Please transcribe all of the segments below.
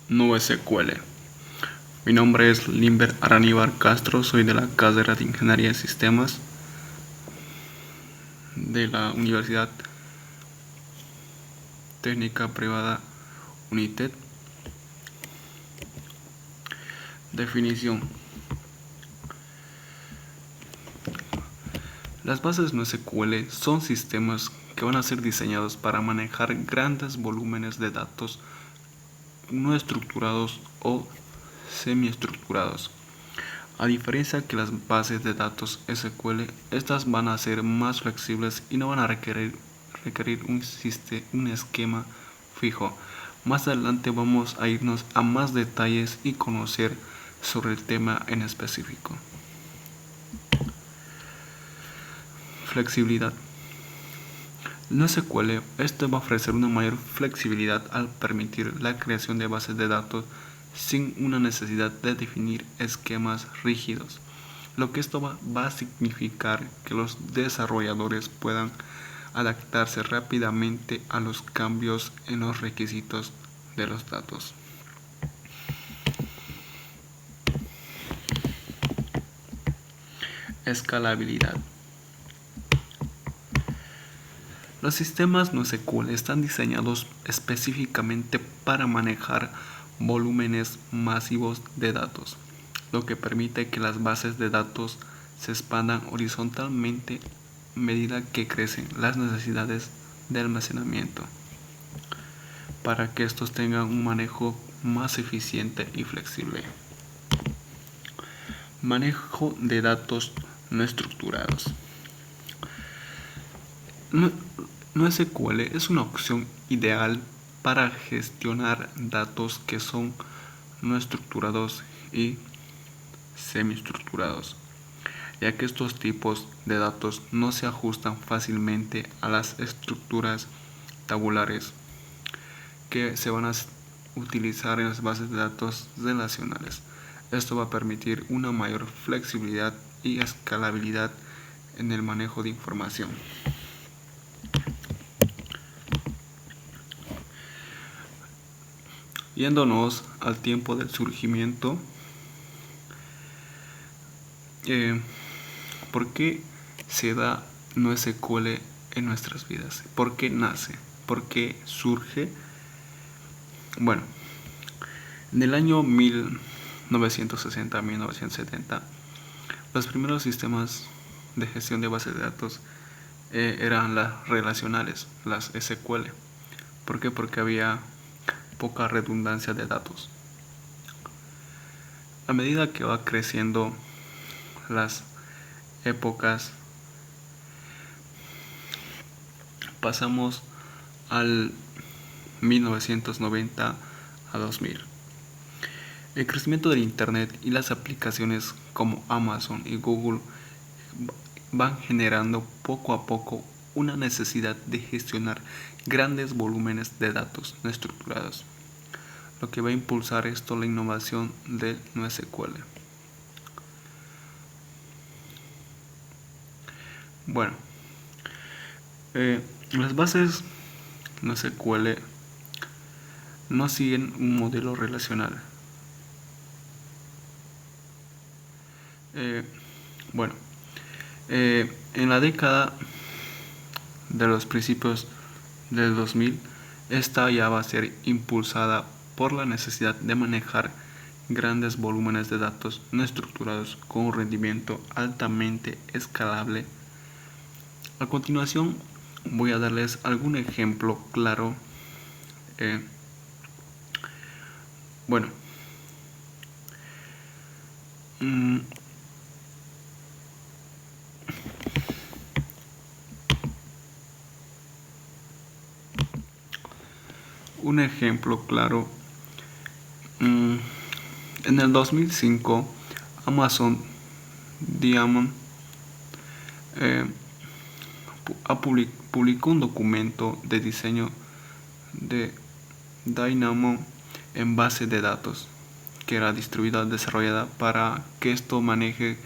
NoSQL. Mi nombre es Limber Araníbar Castro, soy de la carrera de Ingeniería de Sistemas de la Universidad Técnica Privada UNITED. Definición. Las bases NoSQL son sistemas que van a ser diseñados para manejar grandes volúmenes de datos no estructurados o semiestructurados. A diferencia que las bases de datos SQL, estas van a ser más flexibles y no van a requerir un esquema fijo. Más adelante vamos a irnos a más detalles y conocer sobre el tema en específico. Flexibilidad. NoSQL esto va a ofrecer una mayor flexibilidad al permitir la creación de bases de datos sin una necesidad de definir esquemas rígidos, lo que esto va a significar que los desarrolladores puedan adaptarse rápidamente a los cambios en los requisitos de los datos. Escalabilidad. Los sistemas NoSQL están diseñados específicamente para manejar volúmenes masivos de datos, lo que permite que las bases de datos se expandan horizontalmente a medida que crecen las necesidades de almacenamiento, para que estos tengan un manejo más eficiente y flexible. Manejo de datos no estructurados. NoSQL es una opción ideal para gestionar datos que son no estructurados y semiestructurados, ya que estos tipos de datos no se ajustan fácilmente a las estructuras tabulares que se van a utilizar en las bases de datos relacionales. Esto va a permitir una mayor flexibilidad y escalabilidad en el manejo de información. Yéndonos al tiempo del surgimiento, ¿por qué se da NoSQL en nuestras vidas? ¿Por qué nace? ¿Por qué surge? Bueno, en el año 1960-1970, los primeros sistemas de gestión de bases de datos eran las relacionales, las SQL. ¿Por qué? Porque había poca redundancia de datos. A medida que va creciendo las épocas, pasamos al 1990 a 2000. El crecimiento del Internet y las aplicaciones como Amazon y Google van generando poco a poco una necesidad de gestionar grandes volúmenes de datos no estructurados, lo que va a impulsar esto la innovación del NoSQL. Bueno, las bases NoSQL no siguen un modelo relacional. Bueno, en la década de los principios del 2000, esta ya va a ser impulsada por la necesidad de manejar grandes volúmenes de datos no estructurados con un rendimiento altamente escalable. A continuación voy a darles algún ejemplo claro. Bueno, un ejemplo claro. En el 2005, Amazon Diamond publicó un documento de diseño de Dynamo en base de datos que era distribuida desarrollada para que esto maneje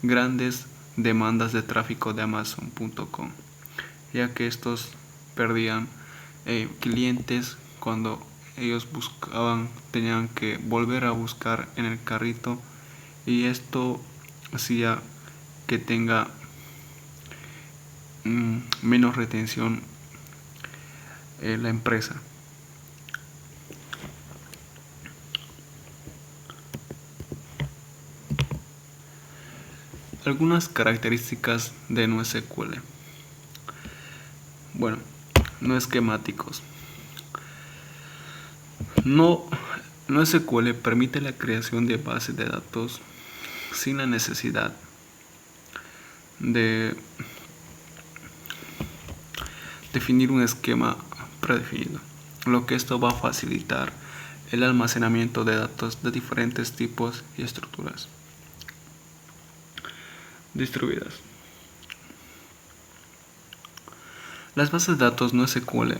grandes demandas de tráfico de Amazon.com, ya que estos perdían clientes cuando ellos tenían que volver a buscar en el carrito, y esto hacía que tenga menos retención la empresa. Algunas características de NoSQL. Bueno, no esquemáticos. NoSQL permite la creación de bases de datos sin la necesidad de definir un esquema predefinido, lo que esto va a facilitar el almacenamiento de datos de diferentes tipos y estructuras distribuidas. Las bases de datos NoSQL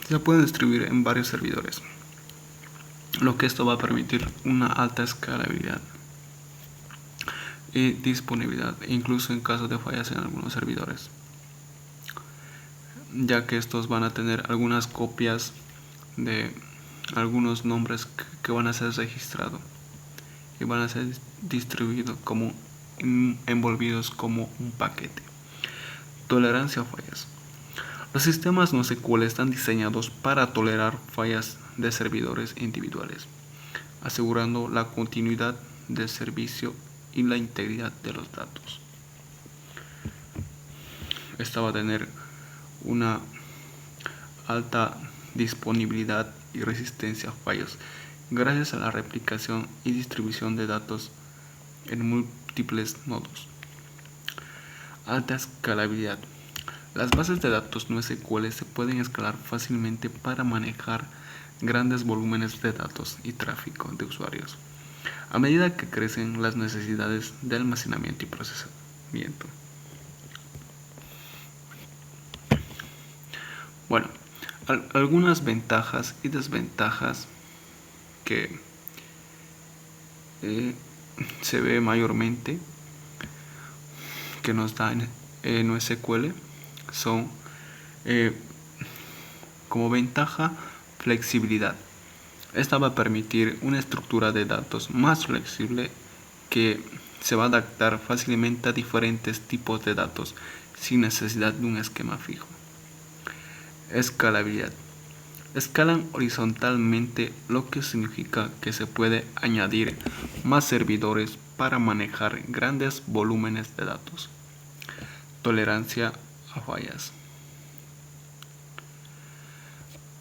se pueden distribuir en varios servidores, lo que esto va a permitir una alta escalabilidad y disponibilidad, incluso en caso de fallas en algunos servidores, ya que estos van a tener algunas copias de algunos nombres que van a ser registrados y van a ser distribuidos como envolvidos como un paquete. Tolerancia a fallas. Los sistemas NoSQL están diseñados para tolerar fallas de servidores individuales, asegurando la continuidad del servicio y la integridad de los datos. Esta va a tener una alta disponibilidad y resistencia a fallos gracias a la replicación y distribución de datos en múltiples nodos. Alta escalabilidad. Las bases de datos NoSQL se pueden escalar fácilmente para manejar grandes volúmenes de datos y tráfico de usuarios, a medida que crecen las necesidades de almacenamiento y procesamiento. Bueno, algunas ventajas y desventajas que se ve mayormente que nos da en NoSQL son como ventaja flexibilidad. Esta va a permitir una estructura de datos más flexible que se va a adaptar fácilmente a diferentes tipos de datos sin necesidad de un esquema fijo. Escalabilidad. Escalan horizontalmente, lo que significa que se puede añadir más servidores para manejar grandes volúmenes de datos. Tolerancia a fallas.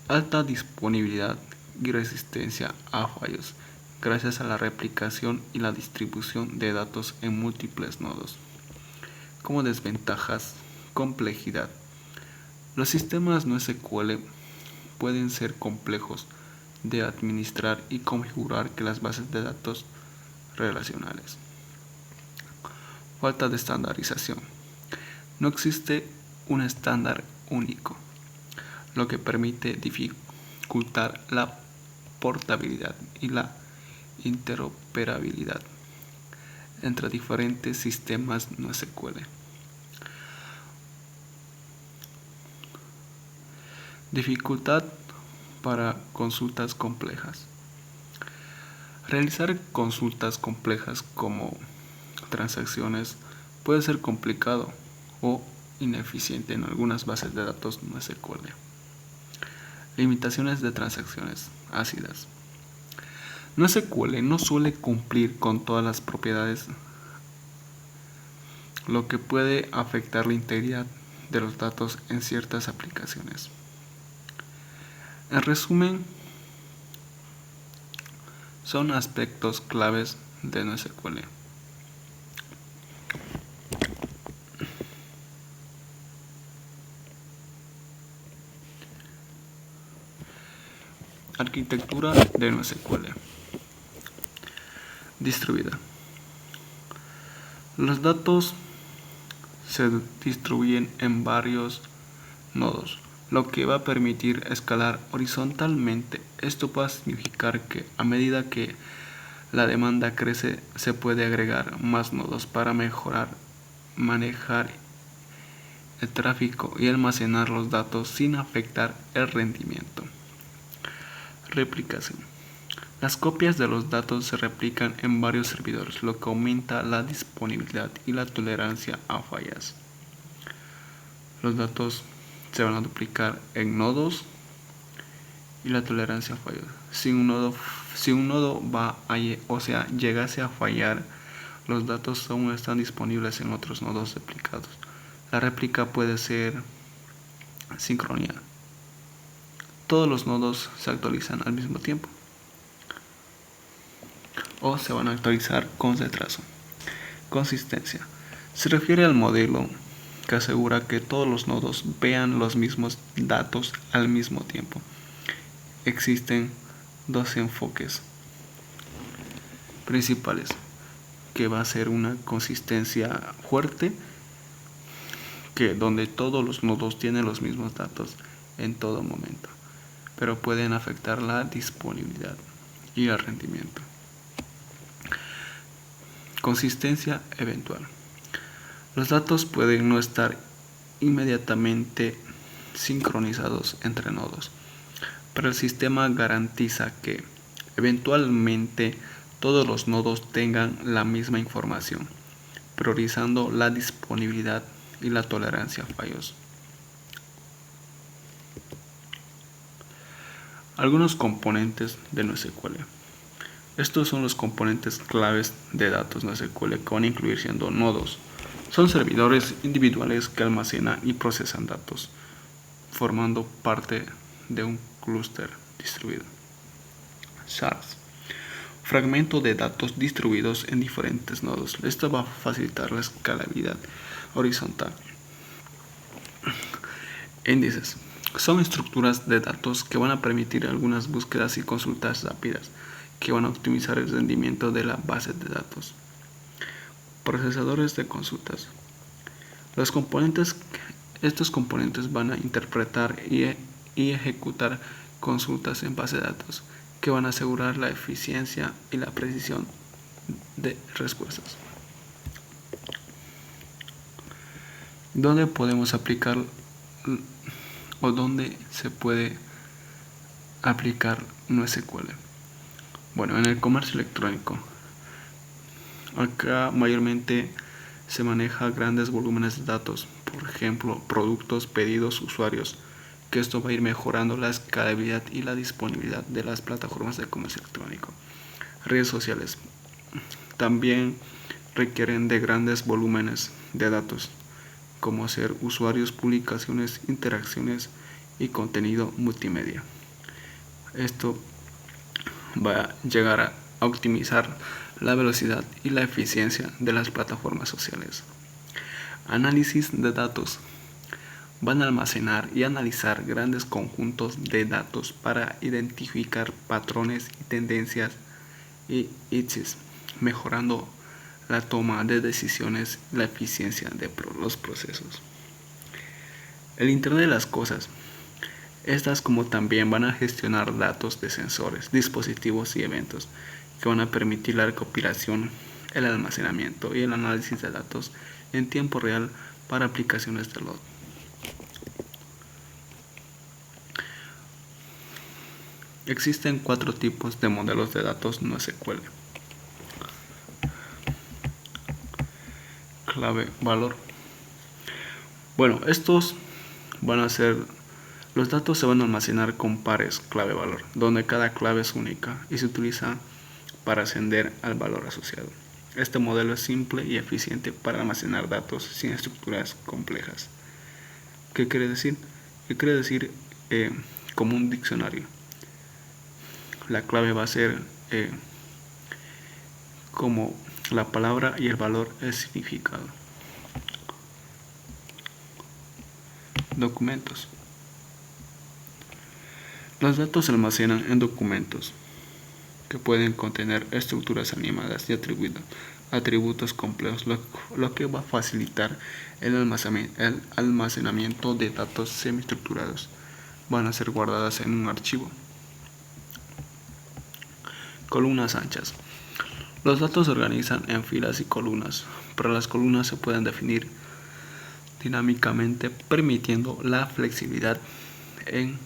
Alta disponibilidad y resistencia a fallos gracias a la replicación y la distribución de datos en múltiples nodos. Como desventajas, complejidad. Los sistemas NoSQL pueden ser complejos de administrar y configurar que las bases de datos relacionales. Falta de estandarización. No existe un estándar único, lo que permite dificultar la portabilidad y la interoperabilidad entre diferentes sistemas NoSQL. Dificultad para consultas complejas. Realizar consultas complejas como transacciones puede ser complicado o ineficiente en algunas bases de datos NoSQL. Limitaciones de transacciones ácidas. NoSQL no suele cumplir con todas las propiedades, lo que puede afectar la integridad de los datos en ciertas aplicaciones. En resumen, son aspectos claves de NoSQL. Arquitectura de NoSQL distribuida. Los datos se distribuyen en varios nodos, lo que va a permitir escalar horizontalmente. Esto puede significar que a medida que la demanda crece, se puede agregar más nodos para manejar el tráfico y almacenar los datos sin afectar el rendimiento. Replicación. Las copias de los datos se replican en varios servidores, lo que aumenta la disponibilidad y la tolerancia a fallas. Los datos se van a duplicar en nodos y la tolerancia a fallos. Si un nodo llegase a fallar, los datos aún están disponibles en otros nodos replicados. La réplica puede ser sincronía. Todos los nodos se actualizan al mismo tiempo o se van a actualizar con retraso. Consistencia. Se refiere al modelo que asegura que todos los nodos vean los mismos datos al mismo tiempo. Existen dos enfoques principales, que va a ser una consistencia fuerte, que donde todos los nodos tienen los mismos datos en todo momento, pero pueden afectar la disponibilidad y el rendimiento. Consistencia eventual. Los datos pueden no estar inmediatamente sincronizados entre nodos, pero el sistema garantiza que eventualmente todos los nodos tengan la misma información, priorizando la disponibilidad y la tolerancia a fallos. Algunos componentes de NoSQL. Estos son los componentes claves de datos NoSQL que van a incluir siendo nodos. Son servidores individuales que almacenan y procesan datos, formando parte de un clúster distribuido. Shards. Fragmento de datos distribuidos en diferentes nodos. Esto va a facilitar la escalabilidad horizontal. Índices. Son estructuras de datos que van a permitir algunas búsquedas y consultas rápidas, que van a optimizar el rendimiento de la base de datos. Procesadores de consultas. Estos componentes van a interpretar y ejecutar consultas en base de datos, que van a asegurar la eficiencia y la precisión de respuestas. ¿Dónde podemos aplicar o dónde se puede aplicar NoSQL? Bueno, en el comercio electrónico. Acá mayormente se maneja grandes volúmenes de datos, por ejemplo, productos, pedidos, usuarios, que esto va a ir mejorando la escalabilidad y la disponibilidad de las plataformas de comercio electrónico. Redes sociales también requieren de grandes volúmenes de datos, como ser usuarios, publicaciones, interacciones y contenido multimedia. Esto va a llegar a optimizar la velocidad y la eficiencia de las plataformas sociales. Análisis de datos. Van a almacenar y analizar grandes conjuntos de datos para identificar patrones y tendencias y mejorando la toma de decisiones y la eficiencia de los procesos. El Internet de las cosas. Estas como también van a gestionar datos de sensores, dispositivos y eventos, que van a permitir la recopilación, el almacenamiento y el análisis de datos en tiempo real para aplicaciones de load. Existen 4 tipos de modelos de datos NoSQL. Clave, valor. Bueno, estos van a ser, los datos se van a almacenar con pares clave-valor, donde cada clave es única y se utiliza para ascender al valor asociado. Este modelo es simple y eficiente para almacenar datos sin estructuras complejas. ¿Qué quiere decir? Como un diccionario. La clave va a ser como la palabra y el valor es significado. Documentos. Los datos se almacenan en documentos que pueden contener estructuras animadas y atributos complejos, lo que va a facilitar el almacenamiento de datos semiestructurados. Van a ser guardadas en un archivo. Columnas anchas. Los datos se organizan en filas y columnas, pero las columnas se pueden definir dinámicamente, permitiendo la flexibilidad en